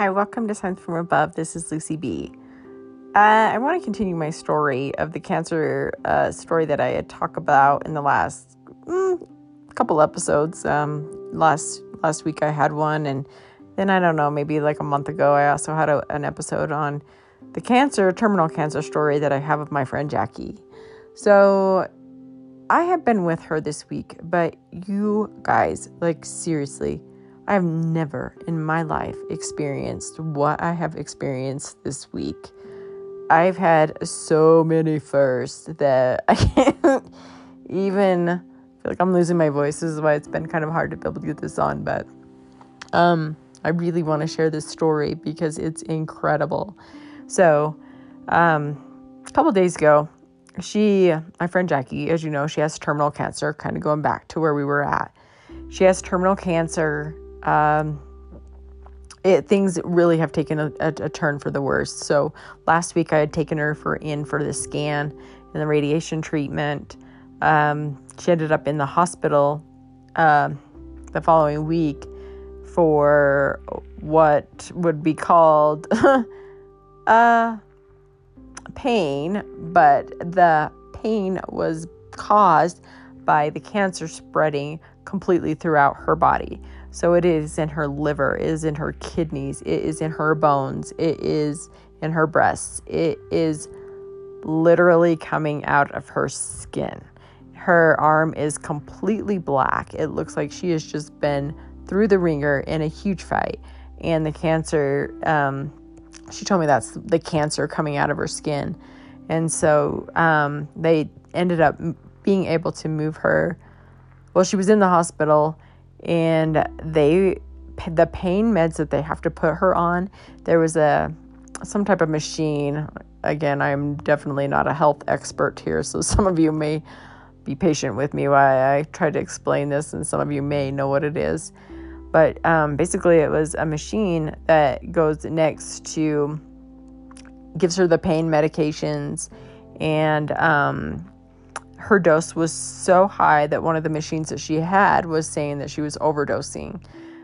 Hi, welcome to Signs from Above. This is Lucy B. I want to continue my story of the cancer story that I had talked about in the last couple episodes. Last week I had one, and then I don't know, maybe like a month ago I also had an episode on the terminal cancer story that I have of my friend Jackie. So I have been with her this week, but you guys, like seriously, I have never in my life experienced what I have experienced this week. I've had so many firsts that I can't even feel like I'm losing my voice. This is why it's been kind of hard to be able to get this on, but I really want to share this story because it's incredible. So a couple days ago, my friend Jackie, as you know, she has terminal cancer, kind of going back to where we were at. She has terminal cancer. Things really have taken a turn for the worse. So last week I had taken her in for the scan and the radiation treatment. She ended up in the hospital the following week for what would be called pain, but the pain was caused by the cancer spreading completely throughout her body. So it is in her liver, it is in her kidneys, it is in her bones, it is in her breasts. It is literally coming out of her skin. Her arm is completely black. It looks like she has just been through the ringer in a huge fight. And the cancer, she told me that's the cancer coming out of her skin. And so they ended up being able to move her. Well, she was in the hospital, and the pain meds that they have to put her on, there was some type of machine. Again, I'm definitely not a health expert here, so some of you may be patient with me while I try to explain this, and some of you may know what it is. But basically, it was a machine that goes next to, gives her the pain medications, and her dose was so high that one of the machines that she had was saying that she was overdosing.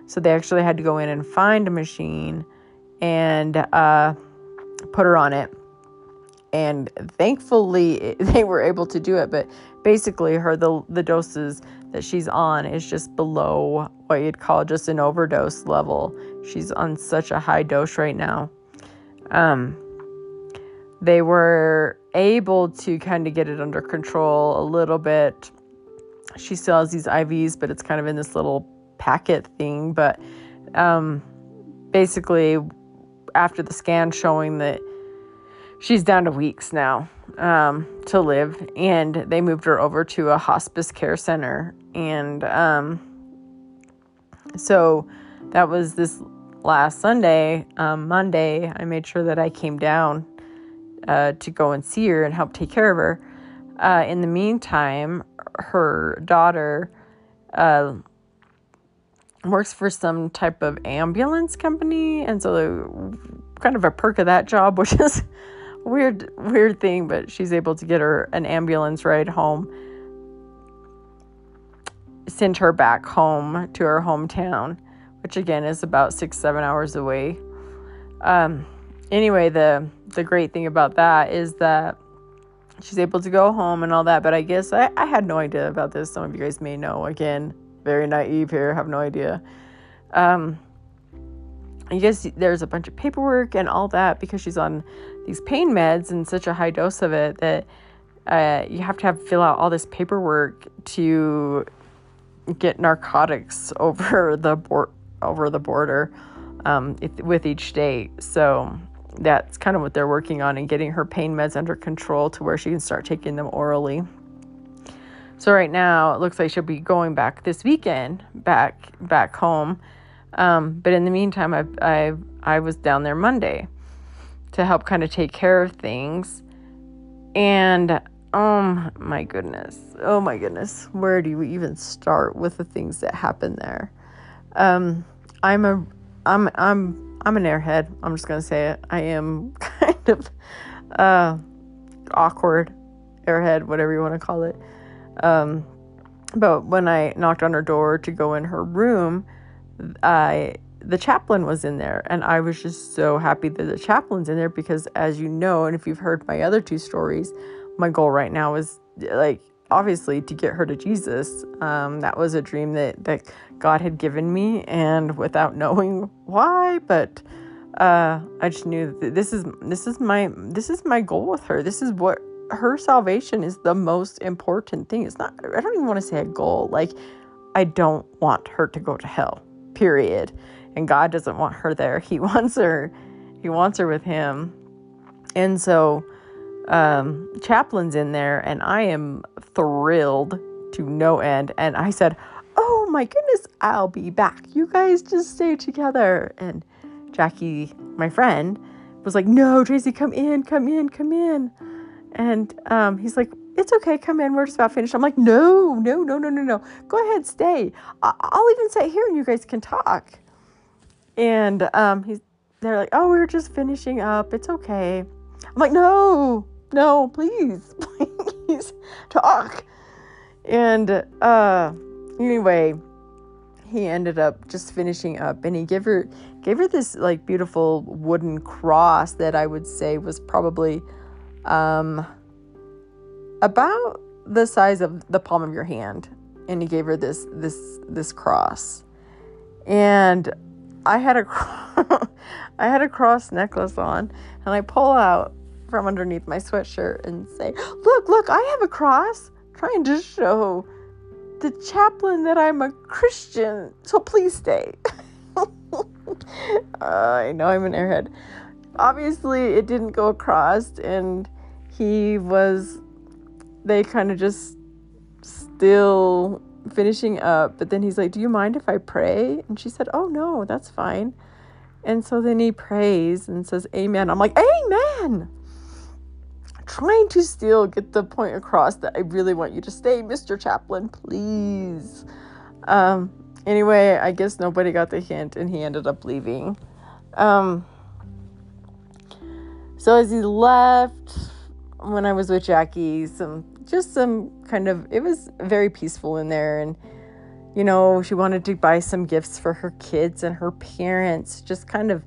So they actually had to go in and find a machine and put her on it. And thankfully they were able to do it. But basically the doses that she's on is just below what you'd call just an overdose level. She's on such a high dose right now. They were able to kind of get it under control a little bit. She still has these IVs, but it's kind of in this little packet thing. But basically, after the scan showing that she's down to weeks now to live, and they moved her over to a hospice care center. And so that was this last Sunday. Monday, I made sure that I came down to go and see her and help take care of her. In the meantime, her daughter works for some type of ambulance company, and so kind of a perk of that job, which is a weird thing, but she's able to get her an ambulance ride home, send her back home to her hometown, which again is about 6-7 hours away. Anyway, the great thing about that is that she's able to go home and all that. But I guess I had no idea about this. Some of you guys may know. Again, very naive here. Have no idea. I guess there's a bunch of paperwork and all that because she's on these pain meds and such a high dose of it that you have to fill out all this paperwork to get narcotics over the border with each state. So that's kind of what they're working on, and getting her pain meds under control to where she can start taking them orally. So right now it looks like she'll be going back this weekend back home. But in the meantime, I was down there Monday to help kind of take care of things. And oh my goodness, where do you even start with the things that happen there? I'm an airhead. I'm just going to say it. I am kind of awkward airhead, whatever you want to call it. But when I knocked on her door to go in her room, the chaplain was in there, and I was just so happy that the chaplain's in there because, as you know, and if you've heard my other two stories, my goal right now is like obviously to get her to Jesus. That was a dream that God had given me, and without knowing why, but I just knew that this is my goal with her. This is what her salvation is, the most important thing. It's not, I don't even want to say a goal. Like, I don't want her to go to hell, period. And God doesn't want her there. He wants her with him. And so, chaplain's in there, and I am thrilled to no end. And I said, oh my goodness, I'll be back. You guys just stay together. And Jackie, my friend, was like, no, Tracy, come in. And he's like, it's okay, come in, we're just about finished. I'm like, no. Go ahead, stay. I'll even sit here and you guys can talk. And they're like, oh, we're just finishing up. It's okay. I'm like, no, please talk. And anyway, he ended up just finishing up, and he gave her this like beautiful wooden cross that I would say was probably about the size of the palm of your hand. And he gave her this cross. And I had a cross necklace on, and I pull out from underneath my sweatshirt and say, look, I have a cross, trying to show the chaplain that I'm a Christian, so please stay. I know I'm an airhead. Obviously, it didn't go across, and they kind of just still finishing up. But then he's like, do you mind if I pray? And she said, oh, no, that's fine. And so then he prays and says, amen. I'm like, amen. Trying to still get the point across that I really want you to stay, Mr. Chaplain, please. Anyway, I guess nobody got the hint, and he ended up leaving. So as he left, when I was with Jackie, it was very peaceful in there. And, you know, she wanted to buy some gifts for her kids and her parents, just kind of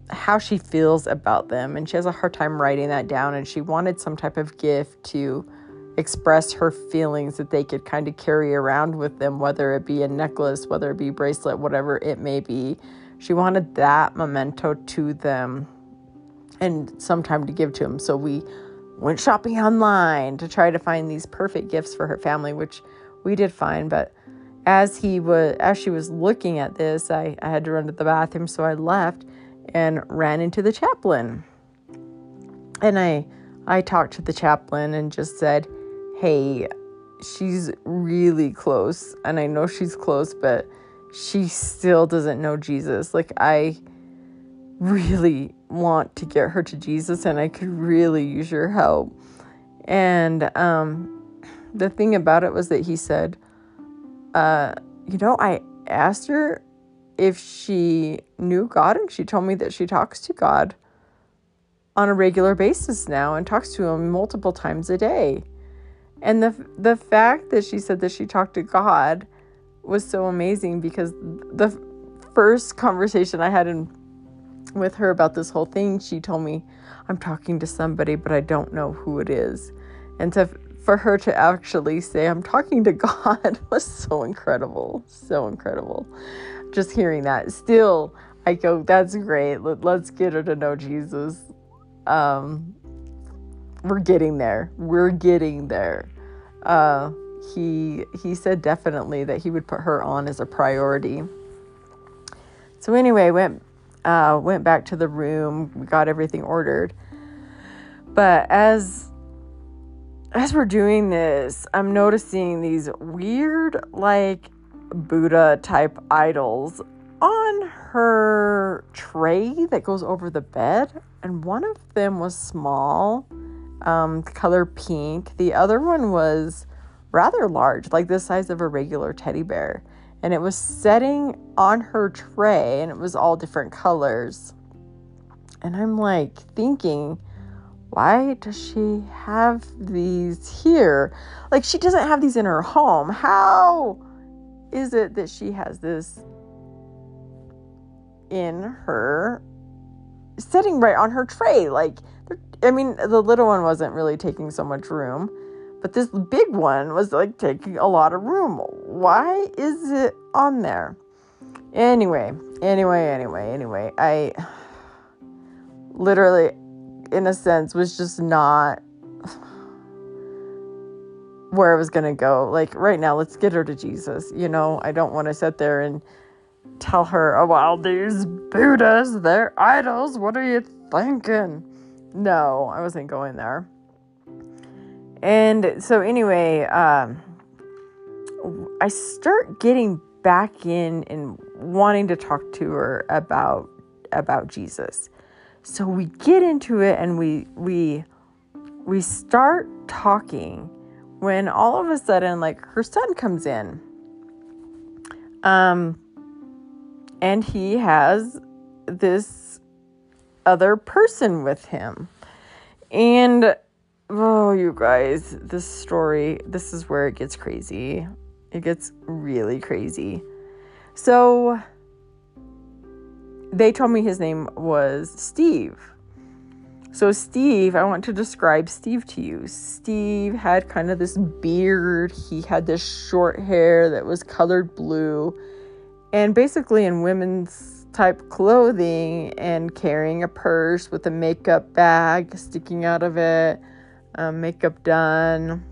how she feels about them. And she has a hard time writing that down. And she wanted some type of gift to express her feelings that they could kind of carry around with them, whether it be a necklace, whether it be a bracelet, whatever it may be. She wanted that memento to them and some time to give to them. So we went shopping online to try to find these perfect gifts for her family, which we did find. But as she was looking at this, I had to run to the bathroom, so I left and ran into the chaplain. And I talked to the chaplain and just said, hey, she's really close, and I know she's close, but she still doesn't know Jesus. Like, I really want to get her to Jesus, and I could really use your help. And the thing about it was that he said, I asked her if she knew God, and she told me that she talks to God on a regular basis now and talks to him multiple times a day. And the fact that she said that she talked to God was so amazing, because the first conversation I had with her about this whole thing, she told me, I'm talking to somebody, but I don't know who it is. And for her to actually say, I'm talking to God, was so incredible. So incredible. Just hearing that. Still, I go, that's great. Let's get her to know Jesus. We're getting there. He said definitely that he would put her on as a priority. So anyway, went back to the room. We got everything ordered. But as we're doing this, I'm noticing these weird, like, Buddha type idols on her tray that goes over the bed. And one of them was small, color pink. The other one was rather large, like the size of a regular teddy bear. And it was setting on her tray, and it was all different colors. And I'm like thinking, why does she have these here? Like, she doesn't have these in her home. How is it that she has this sitting right on her tray. Like, I mean, the little one wasn't really taking so much room, but this big one was like taking a lot of room. Why is it on there? Anyway, I literally, in a sense, was just not where I was going to go. Like, right now, let's get her to Jesus. You know, I don't want to sit there and tell her, oh, well, these Buddhas, they're idols. What are you thinking? No, I wasn't going there. And so anyway, I start getting back in and wanting to talk to her about Jesus. So we get into it and we start talking when all of a sudden, like, her son comes in. And he has this other person with him. And, oh, you guys, this is where it gets crazy. It gets really crazy. So they told me his name was Steve. So Steve, I want to describe Steve to you. Steve had kind of this beard. He had this short hair that was colored blue. And basically in women's type clothing and carrying a purse with a makeup bag sticking out of it. Makeup done.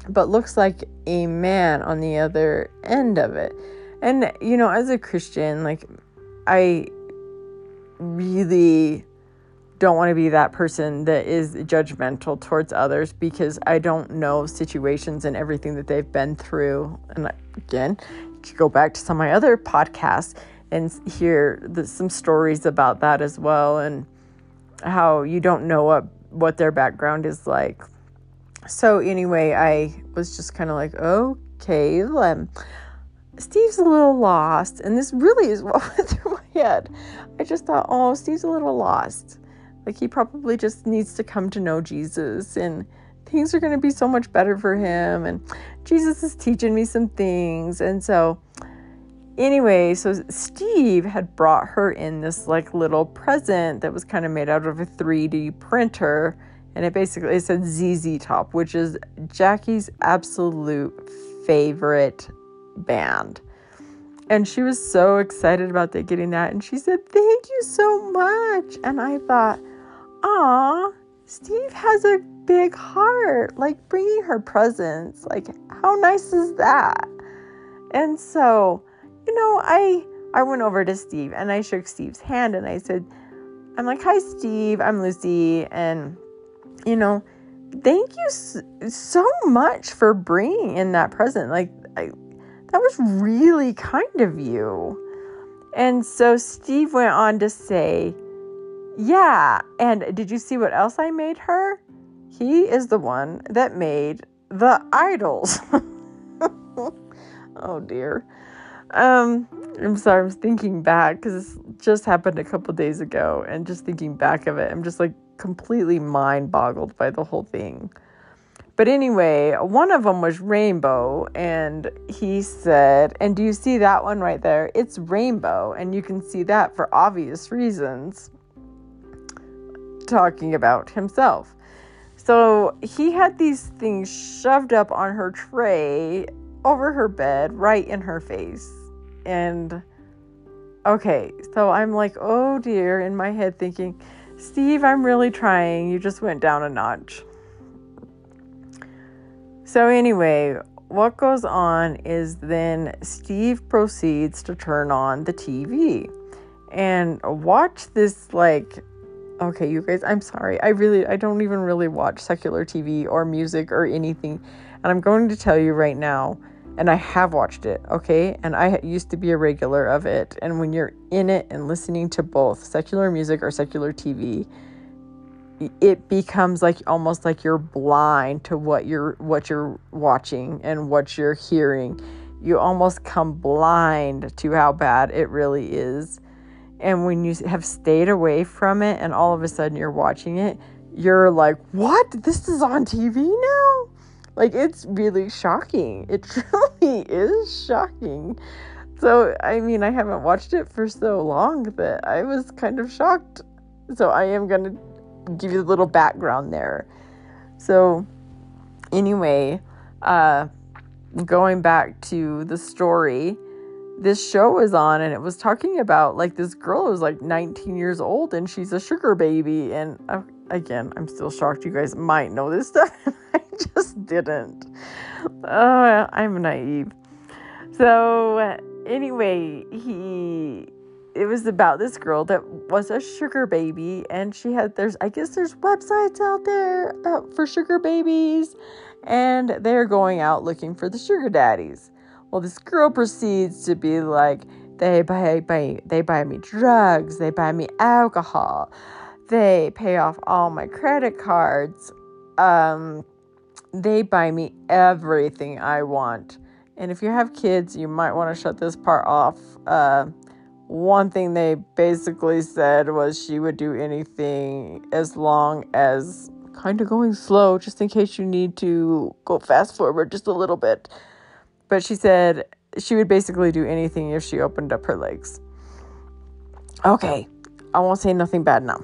But looks like a man on the other end of it. And, you know, as a Christian, like, I really don't want to be that person that is judgmental towards others because I don't know situations and everything that they've been through. And again, you can go back to some of my other podcasts and hear some stories about that as well, and how you don't know what their background is like. So anyway, I was just kind of like, okay, Steve's a little lost. And this really is what went through my head. I just thought, oh, Steve's a little lost. Like, he probably just needs to come to know Jesus, and things are going to be so much better for him. And Jesus is teaching me some things. And so anyway, so Steve had brought her in this like little present that was kind of made out of a 3D printer. And it said ZZ Top, which is Jackie's absolute favorite band. And she was so excited about getting that. And she said, thank you so much. And I thought, aw, Steve has a big heart, like bringing her presents. Like, how nice is that? And so, you know, I went over to Steve and I shook Steve's hand and I said, I'm like, hi, Steve, I'm Lucy. And, you know, thank you so much for bringing in that present. Like, that was really kind of you. And so Steve went on to say, yeah, and did you see what else I made her? He is the one that made the idols. Oh, dear. I'm sorry, I'm thinking back because this just happened a couple days ago, and just thinking back of it, I'm just like completely mind boggled by the whole thing. But anyway, one of them was rainbow, and he said, and do you see that one right there? It's rainbow, and you can see that for obvious reasons. Talking about himself. So he had these things shoved up on her tray over her bed, right in her face. And okay, so I'm like, oh dear, in my head thinking, Steve, I'm really trying. You just went down a notch. So anyway, what goes on is then Steve proceeds to turn on the TV and watch this, like, okay, you guys, I'm sorry. I don't even really watch secular TV or music or anything. And I'm going to tell you right now, and I have watched it, okay? And I used to be a regular of it. And when you're in it and listening to both secular music or secular TV, it becomes like almost like you're blind to what you're watching and what you're hearing. You almost come blind to how bad it really is. And when you have stayed away from it and all of a sudden you're watching it, you're like, what? This is on TV now? Like, it's really shocking. It truly is shocking. So, I mean, I haven't watched it for so long that I was kind of shocked. So I am going to give you a little background there. So anyway, going back to the story, this show was on and it was talking about like this girl was like 19 years old and she's a sugar baby. And again, I'm still shocked you guys might know this stuff. I just didn't. I'm naive. So anyway, it was about this girl that was a sugar baby, and there's websites out there for sugar babies, and they're going out looking for the sugar daddies. Well, this girl proceeds to be like, they buy me drugs, they buy me alcohol, they pay off all my credit cards, they buy me everything I want. And if you have kids, you might want to shut this part off. One thing they basically said was she would do anything as long as kind of going slow, just in case you need to go fast forward just a little bit. But she said she would basically do anything if she opened up her legs. Okay, I won't say nothing bad now.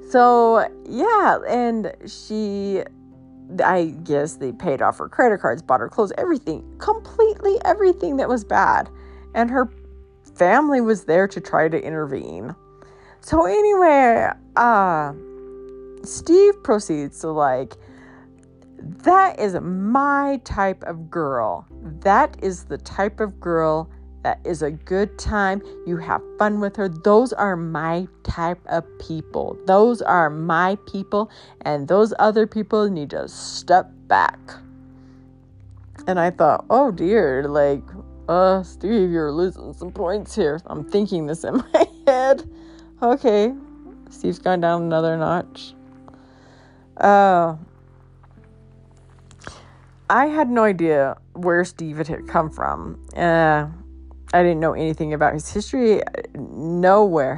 So yeah, and I guess they paid off her credit cards, bought her clothes, completely everything that was bad. And her family was there to try to intervene. So anyway, Steve proceeds to like, that is my type of girl. That is the type of girl that is a good time. You have fun with her. Those are my type of people. Those are my people. And those other people need to step back. And I thought, oh dear, like, Steve, you're losing some points here. I'm thinking this in my head. Okay. Steve's gone down another notch. I had no idea where Steve had come from. I didn't know anything about his history. Nowhere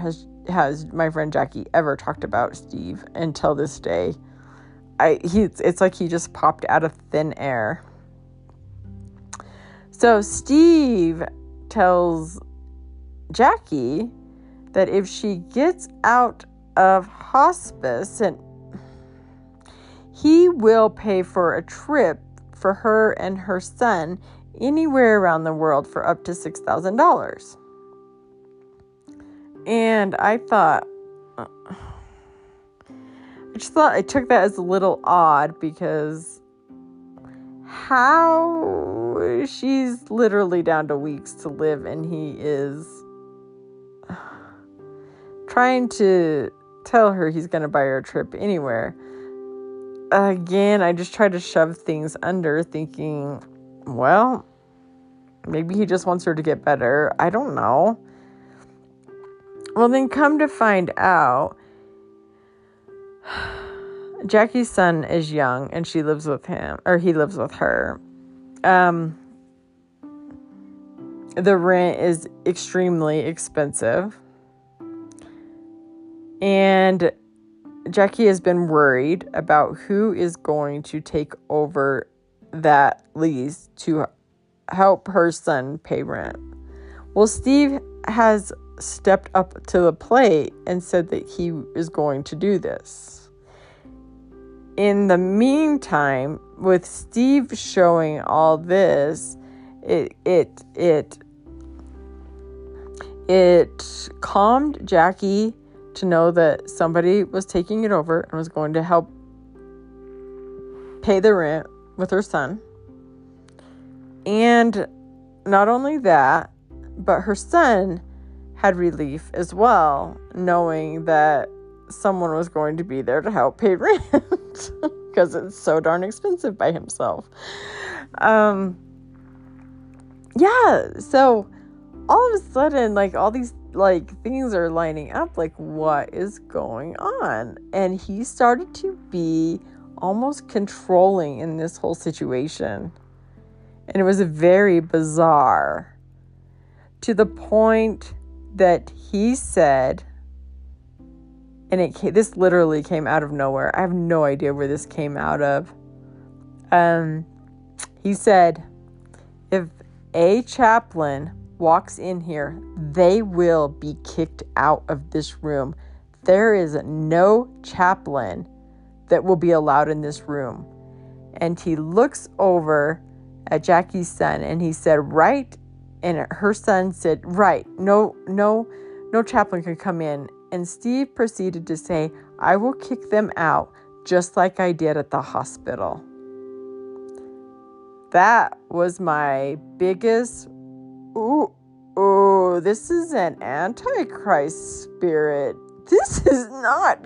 has my friend Jackie ever talked about Steve until this day. It's like he just popped out of thin air. So Steve tells Jackie that if she gets out of hospice, and he will pay for a trip for her and her son anywhere around the world for up to $6,000. And I took that as a little odd, because how she's literally down to weeks to live and he is trying to tell her he's going to buy her a trip anywhere. Again, I just try to shove things under, thinking, well, maybe he just wants her to get better. I don't know. Well, then come to find out, Jackie's son is young and she lives with him, or he lives with her. The rent is extremely expensive. And Jackie has been worried about who is going to take over that lease to help her son pay rent. Well, Steve has stepped up to the plate and said that he is going to do this. In the meantime, with Steve showing all this, it calmed Jackie to know that somebody was taking it over and was going to help pay the rent with her son. And not only that, but her son had relief as well, knowing that someone was going to be there to help pay rent because it's so darn expensive by himself. So all of a sudden, like, all these like things are lining up, like, what is going on? And he started to be almost controlling in this whole situation. And it was very bizarre, to the point that he said, and this literally came out of nowhere. I have no idea where this came out of. He said, If a chaplain walks in here, they will be kicked out of this room. There is no chaplain that will be allowed in this room. And he looks over at Jackie's son and he said, right. And her son said, right. No chaplain can come in. And Steve proceeded to say, I will kick them out just like I did at the hospital. That was my biggest, this is an antichrist spirit. This is not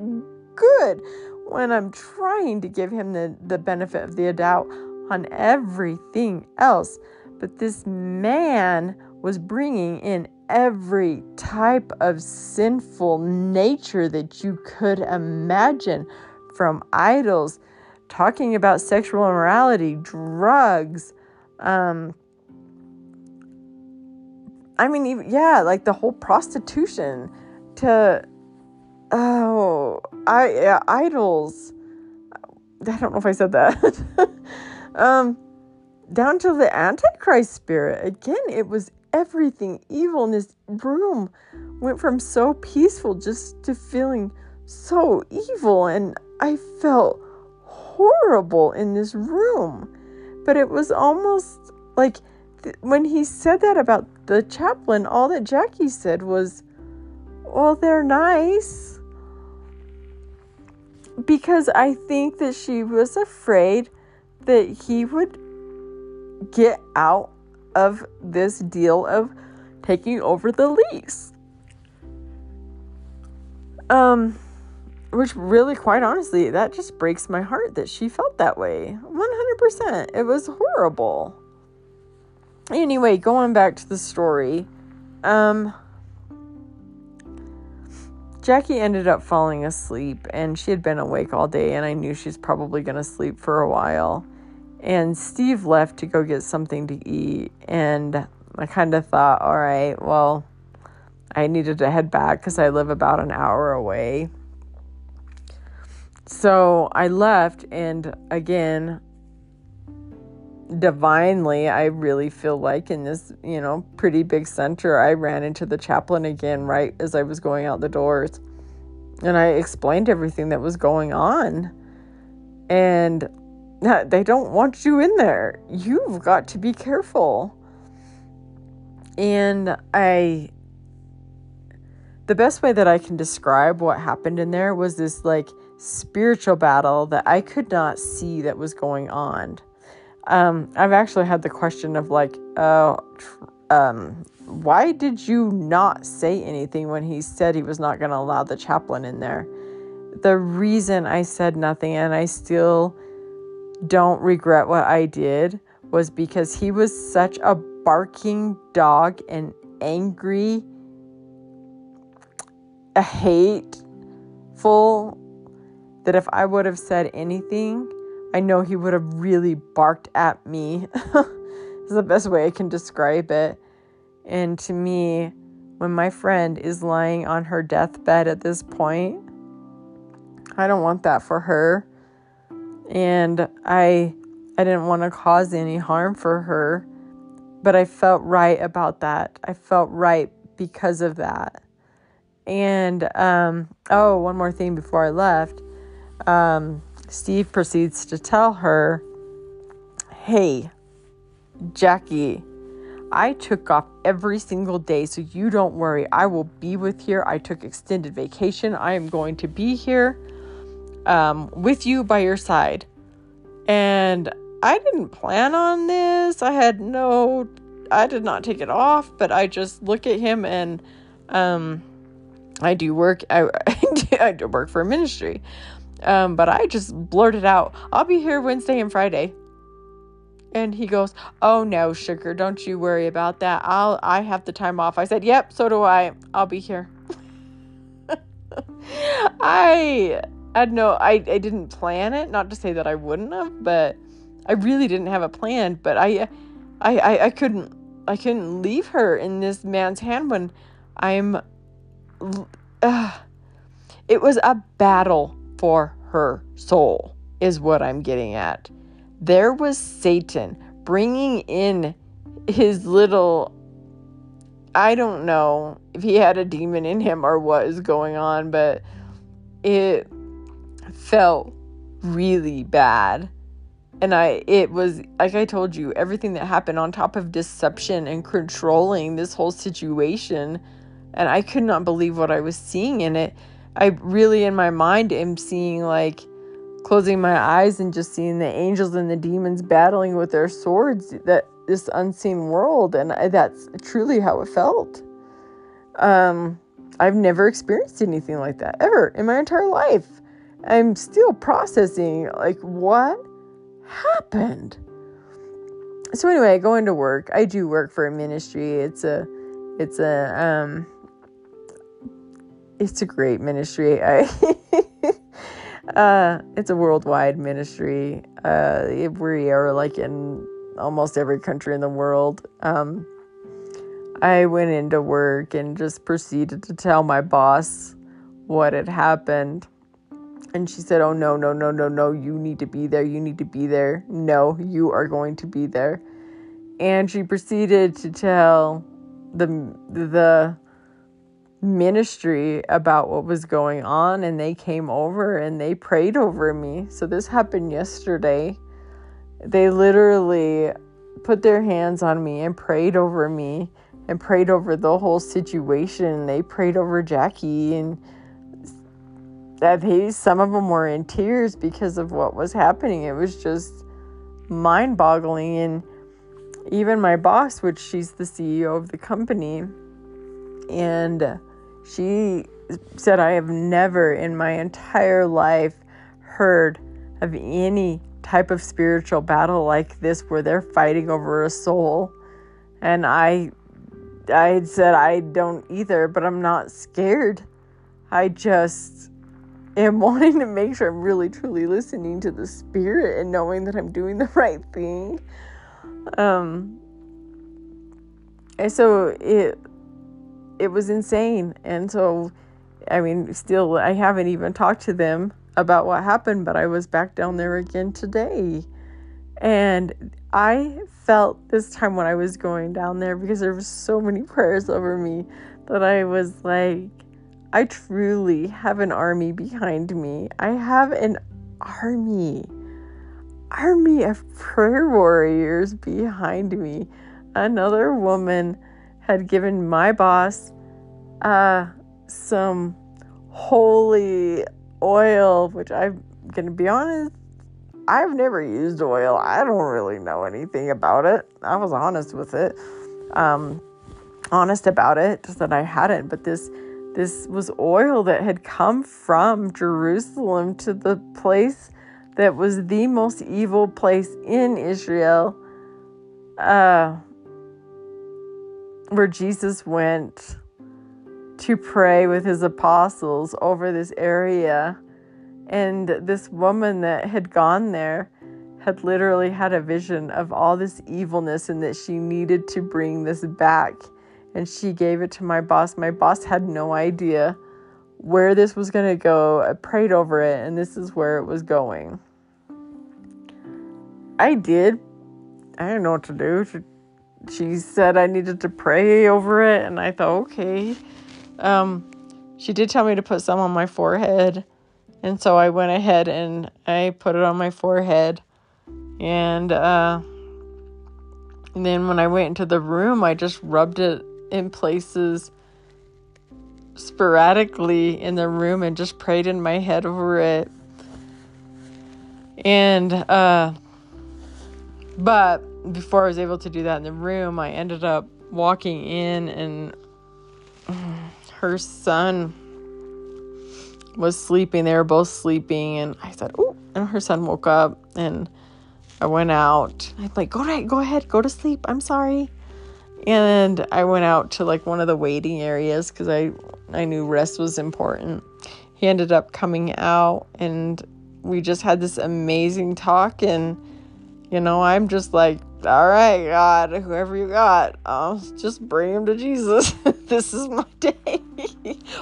good. When I'm trying to give him the benefit of the doubt on everything else. But this man was bringing in every type of sinful nature that you could imagine, from idols, talking about sexual immorality, drugs, like the whole prostitution to, idols. I don't know if I said that. Down to the Antichrist spirit. Again, it was everything evil in this room. Went from so peaceful just to feeling so evil. And I felt horrible in this room. But it was almost like when he said that about the chaplain, all that Jackie said was, well, they're nice. Because I think that she was afraid that he would get out of this deal of taking over the lease. Which really, quite honestly, that just breaks my heart that she felt that way. 100%. It was horrible. Anyway, going back to the story. Jackie ended up falling asleep, and she had been awake all day, and I knew she's probably going to sleep for a while. And Steve left to go get something to eat, and I kind of thought, all right, well, I needed to head back because I live about an hour away. So I left, and again, divinely, I really feel like in this, pretty big center, I ran into the chaplain again right as I was going out the doors. And I explained everything that was going on. And they don't want you in there. You've got to be careful. And the best way that I can describe what happened in there was this spiritual battle that I could not see that was going on. I've actually had the question of why did you not say anything when he said he was not going to allow the chaplain in there? The reason I said nothing, and I still don't regret what I did, was because he was such a barking dog and angry, hateful, that if I would have said anything, I know he would have really barked at me. It's the best way I can describe it. And to me, when my friend is lying on her deathbed at this point, I don't want that for her. And I didn't want to cause any harm for her. But I felt right about that. I felt right because of that. And, one more thing before I left. Steve proceeds to tell her, hey, Jackie, I took off every single day, so you don't worry. I will be with you. I took extended vacation. I am going to be here with you by your side. And I didn't plan on this. I did not take it off, but I just look at him and I do work. I do work for a ministry. But I just blurted out, I'll be here Wednesday and Friday. And he goes, oh no, sugar, don't you worry about that. I have the time off. I said, yep, so do I. I'll be here. I didn't plan it. Not to say that I wouldn't have, but I really didn't have a plan. But I couldn't leave her in this man's hand when it was a battle for her soul, is what I'm getting at. There was Satan bringing in his little, I don't know if he had a demon in him or what is going on, but it felt really bad. And it was, like I told you, everything that happened on top of deception and controlling this whole situation. And I could not believe what I was seeing in it. I really, in my mind, am seeing, like, closing my eyes and just seeing the angels and the demons battling with their swords, that this unseen world. And that's truly how it felt. I've never experienced anything like that ever in my entire life. I'm still processing, like, what happened? So anyway, I go into work. I do work for a ministry. It's a great ministry. It's a worldwide ministry. We are, like, in almost every country in the world. I went into work and just proceeded to tell my boss what had happened. And she said, oh, no, you need to be there. You need to be there. No, you are going to be there. And she proceeded to tell the ministry about what was going on. And they came over and they prayed over me. So this happened yesterday. They literally put their hands on me and prayed over me and prayed over the whole situation. They prayed over Jackie, and some of them were in tears because of what was happening. It was just mind-boggling. And even my boss, which she's the CEO of the company, and she said, I have never in my entire life heard of any type of spiritual battle like this where they're fighting over a soul. And I had said, I don't either, but I'm not scared. I just am wanting to make sure I'm really truly listening to the Spirit and knowing that I'm doing the right thing. And so it was insane. And so, I mean, still, I haven't even talked to them about what happened, but I was back down there again today. And I felt this time when I was going down there, because there was so many prayers over me, that I was like, I truly have an army behind me. I have an army of prayer warriors behind me. Another woman had given my boss some holy oil, which I'm going to be honest, I've never used oil. I don't really know anything about it. I was honest with it. Honest about it, just that I hadn't. But this was oil that had come from Jerusalem to the place that was the most evil place in Israel, where Jesus went to pray with his apostles over this area. And this woman that had gone there had literally had a vision of all this evilness and that she needed to bring this back. And she gave it to my boss. My boss had no idea where this was going to go. I prayed over it, and this is where it was going. I didn't know what to do. She said I needed to pray over it, and I thought, okay. She did tell me to put some on my forehead. And so I went ahead and I put it on my forehead. And then when I went into the room, I just rubbed it in places sporadically in the room and just prayed in my head over it. And, but before I was able to do that in the room, I ended up walking in, and her son was sleeping. They were both sleeping, and I said, "Oh!" And her son woke up, and I went out. I'm like, "Go ahead, go to sleep. I'm sorry." And I went out to like one of the waiting areas because I knew rest was important. He ended up coming out, and we just had this amazing talk. And I'm just like, all right, God, whoever you got, just bring him to Jesus. This is my day.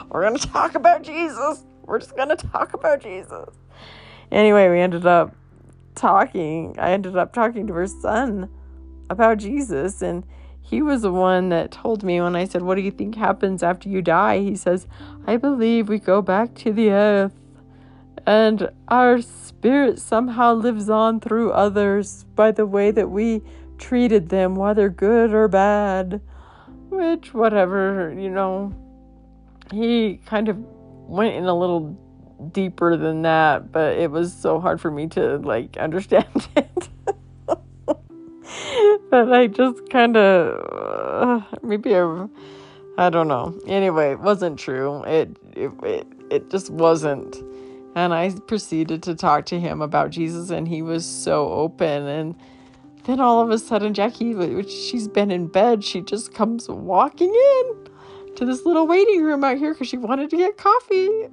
We're gonna talk about Jesus. We're just going to talk about Jesus. Anyway, we ended up talking. I ended up talking to her son about Jesus. And he was the one that told me when I said, what do you think happens after you die? He says, I believe we go back to the earth and our spirit somehow lives on through others by the way that we treated them, whether good or bad. Which, whatever, he kind of went in a little deeper than that, but it was so hard for me to understand it. But I just kind of I don't know. Anyway, it wasn't true. It just wasn't. And I proceeded to talk to him about Jesus, and he was so open. And then all of a sudden, Jackie, which she's been in bed, she just comes walking in to this little waiting room out here because she wanted to get coffee.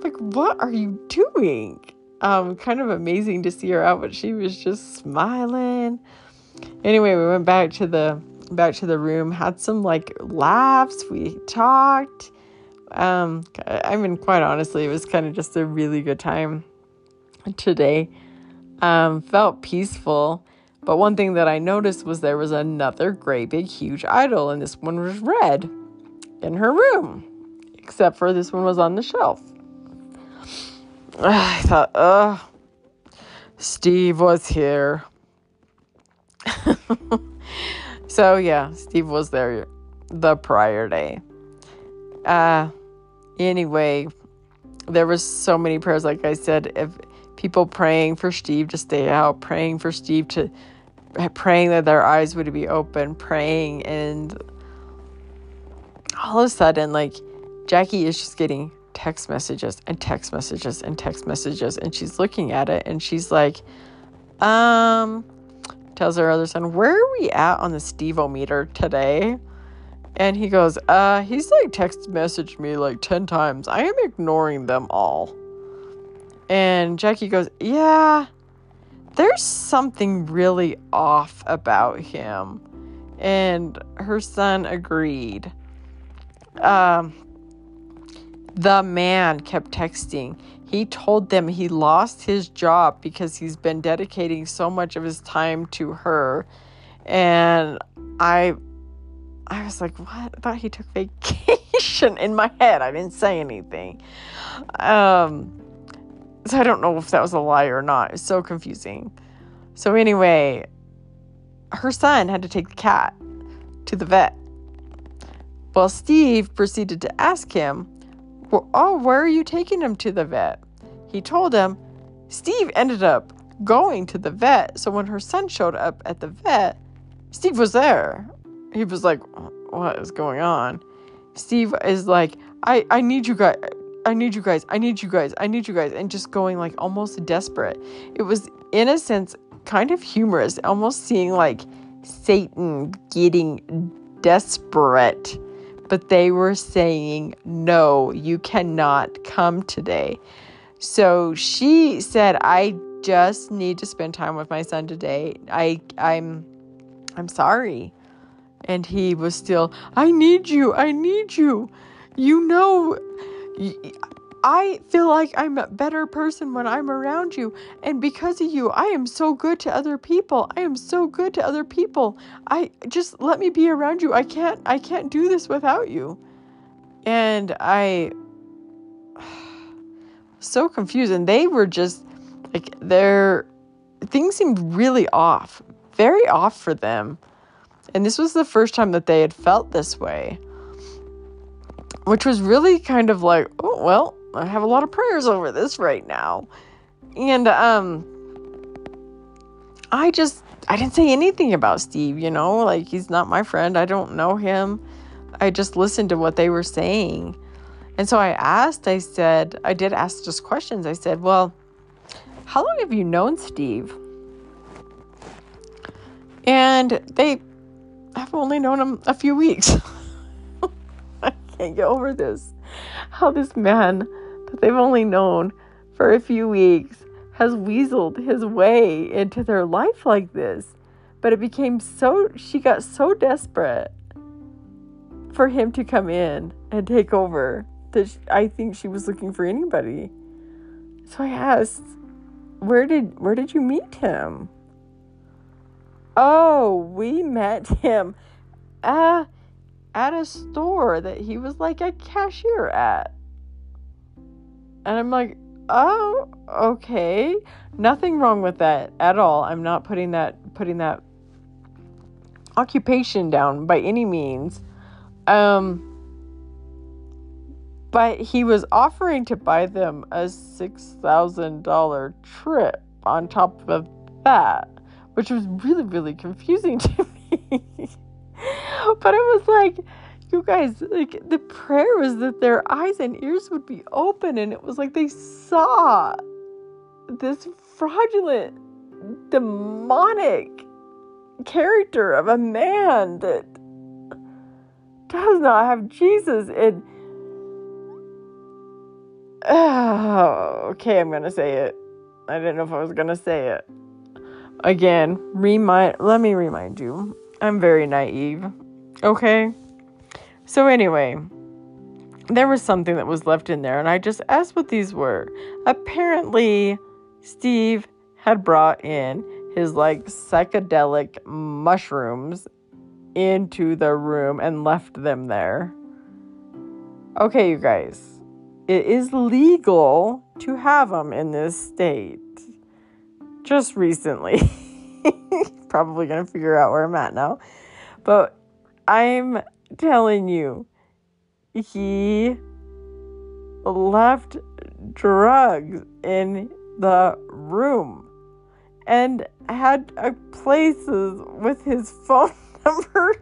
Like, what are you doing? Kind of amazing to see her out, but she was just smiling. Anyway, we went back to the room, had some laughs. We talked. Quite honestly, it was kind of just a really good time today. Felt peaceful. But one thing that I noticed was there was another great big huge idol, and this one was red in her room, except for this one was on the shelf. I thought, Steve was here. So yeah, Steve was there the prior day. Anyway, there was so many prayers, like I said, if people praying for Steve to stay out, praying that their eyes would be open, praying, and all of a sudden, Jackie is just getting text messages and text messages and text messages, and she's looking at it, and she's like, tells her other son, where are we at on the Steve-o-meter today? And he goes, he's text messaged me 10 times. I am ignoring them all. And Jackie goes, yeah, there's something really off about him. And her son agreed. The man kept texting. He told them he lost his job because he's been dedicating so much of his time to her. And I was like, what? I thought he took vacation in my head. I didn't say anything. So I don't know if that was a lie or not. It's so confusing. So anyway, her son had to take the cat to the vet. Well, Steve proceeded to ask him, where are you taking him to the vet? He told him. Steve ended up going to the vet. So when her son showed up at the vet, Steve was there. He was like, what is going on? Steve is like, I need you guys. I need you guys. I need you guys. I need you guys. And just going almost desperate. It was, in a sense, kind of humorous. Almost seeing Satan getting desperate. But they were saying, no, you cannot come today. So she said, I just need to spend time with my son today. I'm sorry. And he was still, I need you. I need you. I feel like I'm a better person when I'm around you. And because of you, I am so good to other people. I am so good to other people. I just let me be around you. I can't do this without you. And I so confused. And they were just things seemed really off, very off for them. And this was the first time that they had felt this way, which was really kind of oh, well, I have a lot of prayers over this right now. And I didn't say anything about Steve, he's not my friend. I don't know him. I just listened to what they were saying. And so I did ask just questions. I said, well, how long have you known Steve? And they have only known him a few weeks. I can't get over this. How this man that they've only known for a few weeks has weaseled his way into their life like this. But it became she got so desperate for him to come in and take over that I think she was looking for anybody. So I asked, where did you meet him? Oh, we met him at a store that he was like a cashier at. And I'm like, oh, okay. Nothing wrong with that at all. I'm not putting that occupation down by any means. But he was offering to buy them a $6,000 trip on top of that, which was really, really confusing to me. But it was like, you guys, like, the prayer was that their eyes and ears would be open, and it was like they saw this fraudulent, demonic character of a man that does not have Jesus. And okay, I'm gonna say it. I didn't know if I was gonna say it. Again, let me remind you, I'm very naive. Okay? So anyway, there was something that was left in there, and I just asked what these were. Apparently, Steve had brought in his like psychedelic mushrooms into the room and left them there. Okay, you guys. It is legal to have them in this state. Just recently. Probably going to figure out where I'm at now. But I'm telling you, he left drugs in the room and had places with his phone number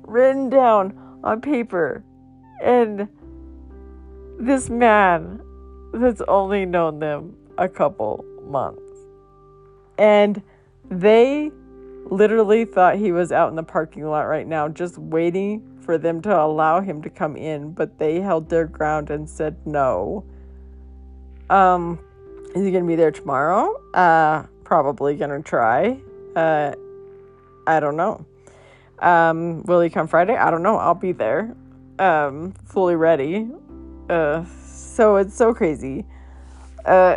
written down on paper. And this man that's only known them a couple months. And they literally thought he was out in the parking lot right now, just waiting for them to allow him to come in. But they held their ground and said no. Is he going to be there tomorrow? Probably going to try. I don't know. Will he come Friday? I don't know. I'll be there. Fully ready. So it's so crazy.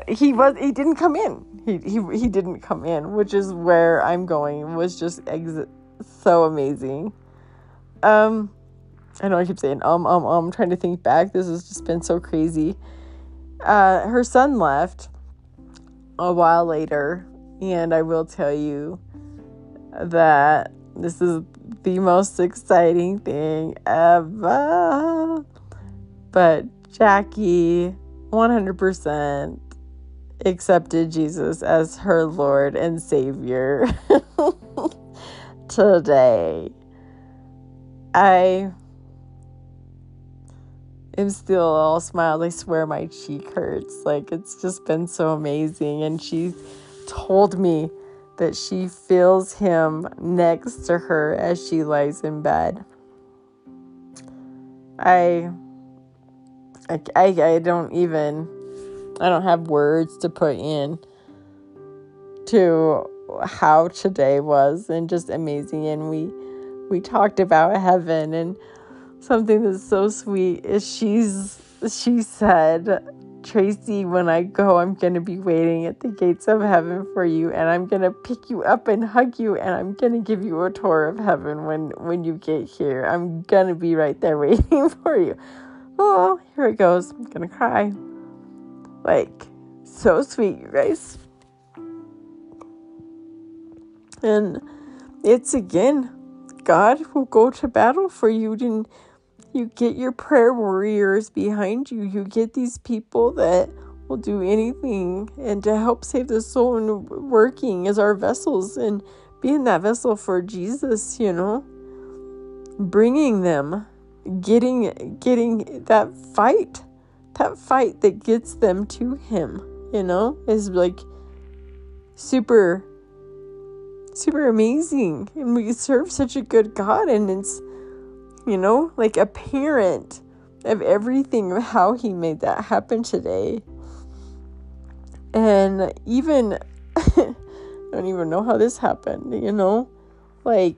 He didn't come in. He didn't come in, which is where I'm going. It was just so amazing. I know I keep saying trying to think back. This has just been so crazy. Her son left a while later, and I will tell you that this is the most exciting thing ever. But Jackie 100% accepted Jesus as her Lord and Savior today. I am still all smiles. I swear my cheek hurts. Like, it's just been so amazing. And she told me that she feels him next to her as she lies in bed. I don't have words to put in to how today was, and just amazing. And we talked about heaven, and something that's so sweet is she said, Tracy, when I go, I'm going to be waiting at the gates of heaven for you, and I'm going to pick you up and hug you, and I'm going to give you a tour of heaven when you get here. I'm going to be right there waiting for you. Oh, here it goes. I'm going to cry. Like, so sweet, you guys. And it's, again, God will go to battle for you. And you get your prayer warriors behind you. You get these people that will do anything and to help save the soul, and working as our vessels and being that vessel for Jesus, bringing them, getting that fight that gets them to him, is like super, super amazing. And we serve such a good God, and it's, like a parent of everything of how he made that happen today. And even, I don't even know how this happened, like,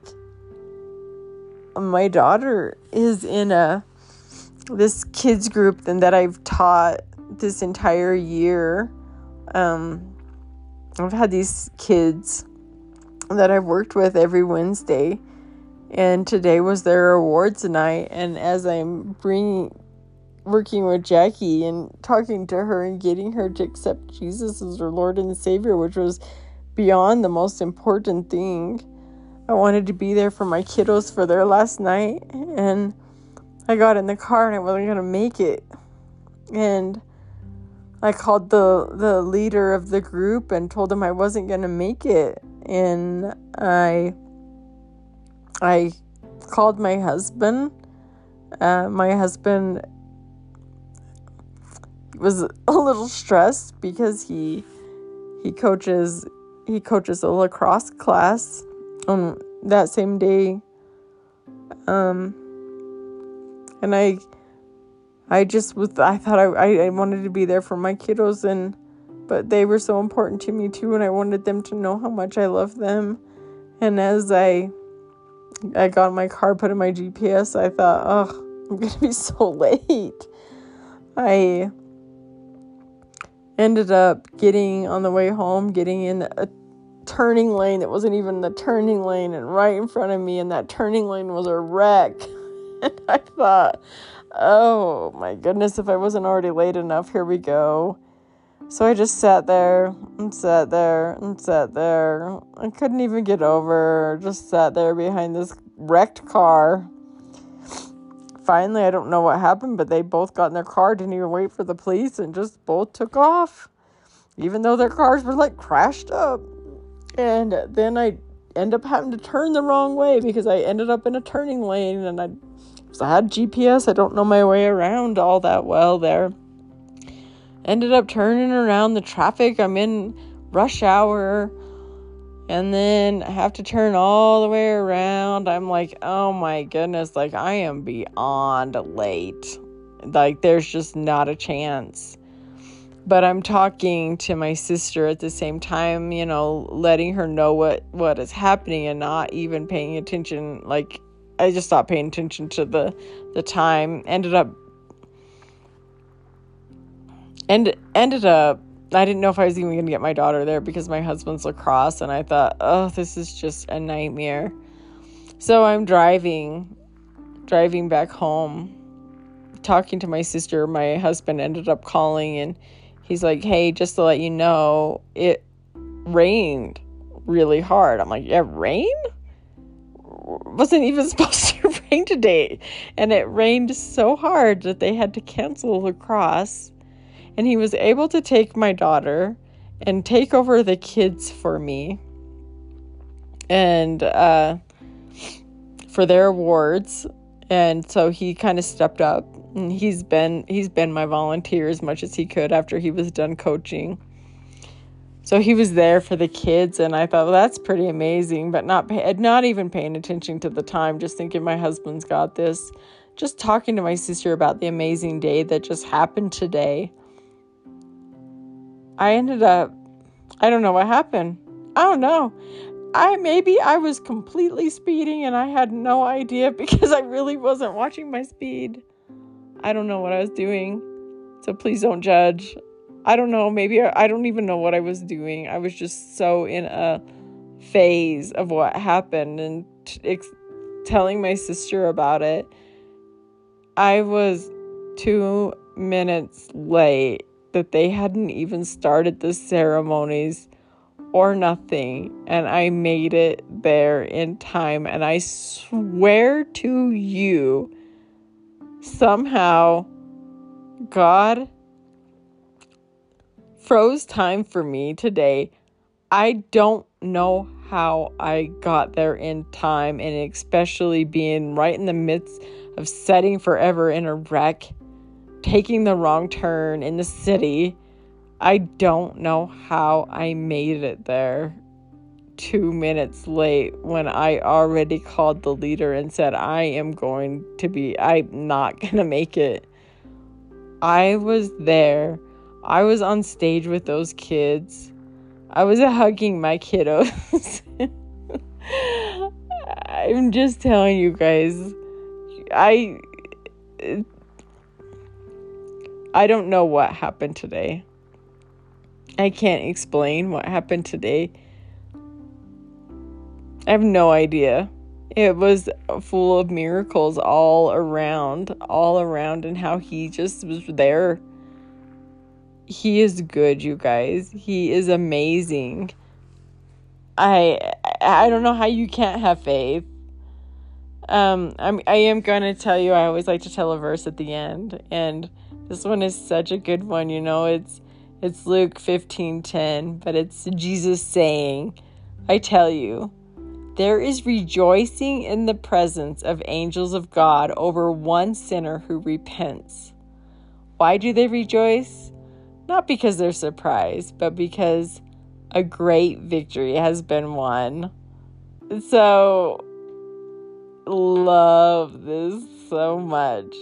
my daughter is in this kids group that I've taught this entire year. I've had these kids that I've worked with every Wednesday. And today was their awards night. And as I'm working with Jackie and talking to her and getting her to accept Jesus as her Lord and Savior, which was beyond the most important thing, I wanted to be there for my kiddos for their last night. And I got in the car and I wasn't going to make it. And I called the leader of the group and told him I wasn't going to make it. And I called my husband. My husband was a little stressed because he coaches a lacrosse class on that same day. And I thought I wanted to be there for my kiddos, but they were so important to me too, and I wanted them to know how much I love them. And as I got in my car, put in my GPS, I thought, I'm going to be so late. I ended up getting on the way home, getting in a turning lane that wasn't even the turning lane, and right in front of me, and that turning lane was a wreck. And I thought, oh my goodness, if I wasn't already late enough, here we go. So I just sat there. I couldn't even get over. Just sat there behind this wrecked car. Finally, I don't know what happened, but they both got in their car, didn't even wait for the police, and just both took off, even though their cars were like crashed up. And then I end up having to turn the wrong way because I ended up in a turning lane, and I had GPS. I don't know my way around all that well there. Ended up turning around the traffic. I'm in rush hour, and then I have to turn all the way around. I'm like, oh my goodness, like I am beyond late. Like there's just not a chance. But I'm talking to my sister at the same time, letting her know what is happening and not even paying attention. Like I just stopped paying attention to the time. Ended up, I didn't know if I was even going to get my daughter there because my husband's lacrosse, and I thought, oh, this is just a nightmare. So I'm driving back home, talking to my sister. My husband ended up calling, and he's like, hey, just to let you know, it rained really hard. I'm like, yeah, rain? Wasn't even supposed to rain today. And it rained so hard that they had to cancel lacrosse. And he was able to take my daughter and take over the kids for me. And for their awards. And so he kind of stepped up. And he's been my volunteer as much as he could after he was done coaching. So he was there for the kids, and I thought, well, that's pretty amazing, but not even paying attention to the time, just thinking my husband's got this. Just talking to my sister about the amazing day that just happened today. I ended up, I don't know what happened. I don't know. Maybe I was completely speeding and I had no idea because I really wasn't watching my speed. I don't know what I was doing, so please don't judge. I don't know, maybe I don't even know what I was doing. I was just so in a phase of what happened and telling my sister about it. I was 2 minutes late that they hadn't even started the ceremonies or nothing, and I made it there in time. And I swear to you, somehow God froze time for me today. I don't know how I got there in time, and especially being right in the midst of setting forever in a wreck, taking the wrong turn in the city. I don't know how I made it there 2 minutes late when I already called the leader and said, I'm not going to make it. I was there. I was on stage with those kids. I was hugging my kiddos. I'm just telling you guys, I don't know what happened today. I can't explain what happened today. I have no idea. It was full of miracles all around, and how he just was there. He is good, you guys. He is amazing. I don't know how you can't have faith. I am going to tell you, I always like to tell a verse at the end, and this one is such a good one. It's Luke 15:10, but it's Jesus saying, I tell you, there is rejoicing in the presence of angels of God over one sinner who repents. Why do they rejoice? Not because they're surprised, but because a great victory has been won. So, love this so much.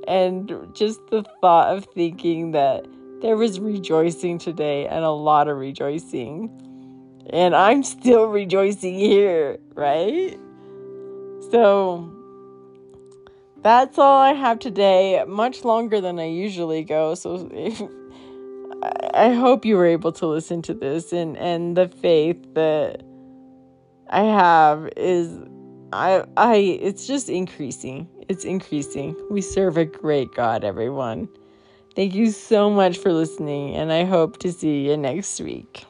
And just the thought of thinking that there was rejoicing today, and a lot of rejoicing. And I'm still rejoicing here, right? So that's all I have today. Much longer than I usually go. So I hope you were able to listen to this. And the faith that I have is, it's just increasing. It's increasing. We serve a great God, everyone. Thank you so much for listening, and I hope to see you next week.